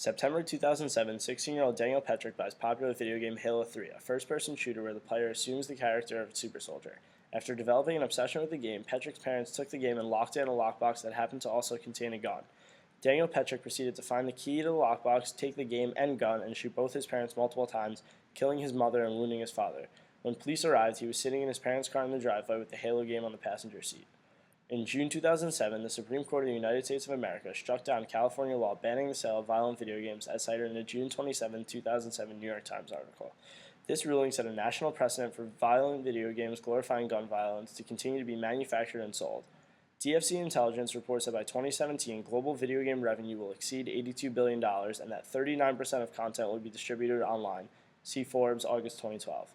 September 2007, 16-year-old Daniel Petrick buys popular video game Halo 3, a first-person shooter where the player assumes the character of a super soldier. After developing an obsession with the game, Petrick's parents took the game and locked it in a lockbox that happened to also contain a gun. Daniel Petrick proceeded to find the key to the lockbox, take the game and gun, and shoot both his parents multiple times, killing his mother and wounding his father. When police arrived, he was sitting in his parents' car in the driveway with the Halo game on the passenger seat. In June 2007, the Supreme Court of the United States of America struck down California law banning the sale of violent video games as cited in a June 27, 2007 New York Times article. This ruling set a national precedent for violent video games glorifying gun violence to continue to be manufactured and sold. DFC Intelligence reports that by 2017, global video game revenue will exceed $82 billion and that 39% of content will be distributed online. See Forbes, August 2012.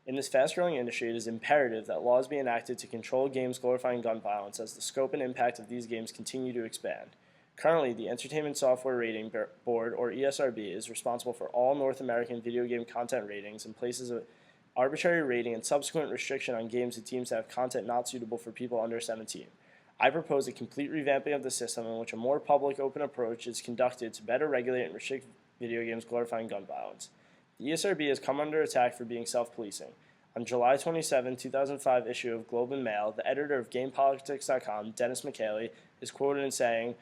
In this fast-growing industry, it is imperative that laws be enacted to control games glorifying gun violence as the scope and impact of these games continue to expand. Currently, the Entertainment Software Rating Board, or ESRB, is responsible for all North American video game content ratings and places an arbitrary rating and subsequent restriction on games it deems to have content not suitable for people under 17. I propose a complete revamping of the system in which a more public, open approach is conducted to better regulate and restrict video games glorifying gun violence. The ESRB has come under attack for being self-policing. On July 27, 2005 issue of Globe and Mail, the editor of GamePolitics.com, Dennis McKaylee, is quoted in saying,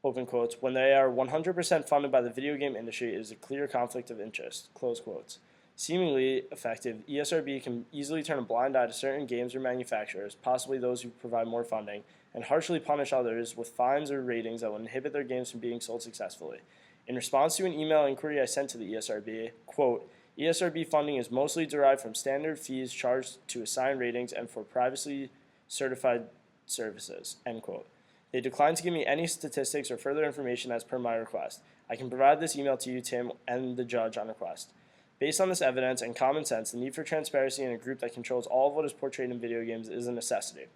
open quotes, "When they are 100% funded by the video game industry, it is a clear conflict of interest," close quotes. Seemingly effective, ESRB can easily turn a blind eye to certain games or manufacturers, possibly those who provide more funding, and harshly punish others with fines or ratings that will inhibit their games from being sold successfully. In response to an email inquiry I sent to the ESRB, quote, "ESRB funding is mostly derived from standard fees charged to assign ratings and for privacy certified services," end quote. They declined to give me any statistics or further information as per my request. I can provide this email to you, Tim, and the judge on request. Based on this evidence and common sense, the need for transparency in a group that controls all of what is portrayed in video games is a necessity.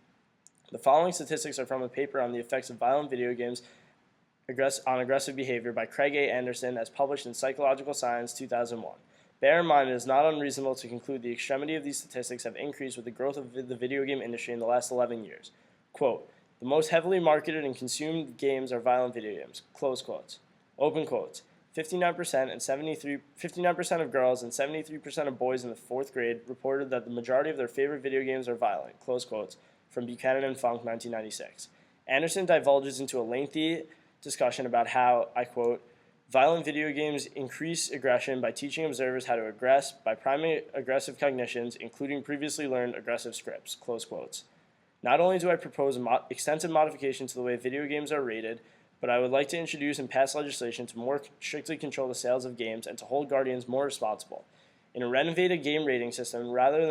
The following statistics are from a paper on the effects of violent video games on aggressive behavior by Craig A. Anderson as published in Psychological Science 2001. Bear in mind, it is not unreasonable to conclude the extremity of these statistics have increased with the growth of the video game industry in the last 11 years. Quote, "The most heavily marketed and consumed games are violent video games," close quotes. Open quotes. 59% of girls and 73% of boys in the 4th grade reported that the majority of their favorite video games are violent, close quotes, from Buchanan and Funk, 1996. Anderson divulges into a lengthy discussion about how, I quote, "Violent video games increase aggression by teaching observers how to aggress by priming aggressive cognitions, including previously learned aggressive scripts," close quotes. Not only do I propose extensive modification to the way video games are rated, but I would like to introduce and pass legislation to more strictly control the sales of games and to hold guardians more responsible. In a renovated game rating system, rather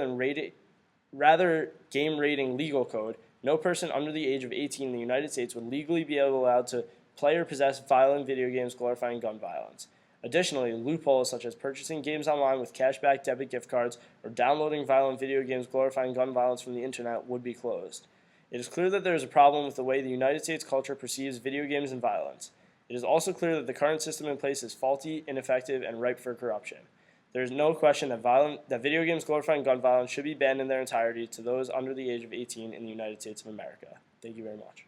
game rating legal code, no person under the age of 18 in the United States would legally be allowed to play or possess violent video games glorifying gun violence. Additionally, loopholes such as purchasing games online with cashback debit gift cards or downloading violent video games glorifying gun violence from the internet would be closed. It is clear that there is a problem with the way the United States culture perceives video games and violence. It is also clear that the current system in place is faulty, ineffective, and ripe for corruption. There is no question that video games glorifying gun violence should be banned in their entirety to those under the age of 18 in the United States of America. Thank you very much.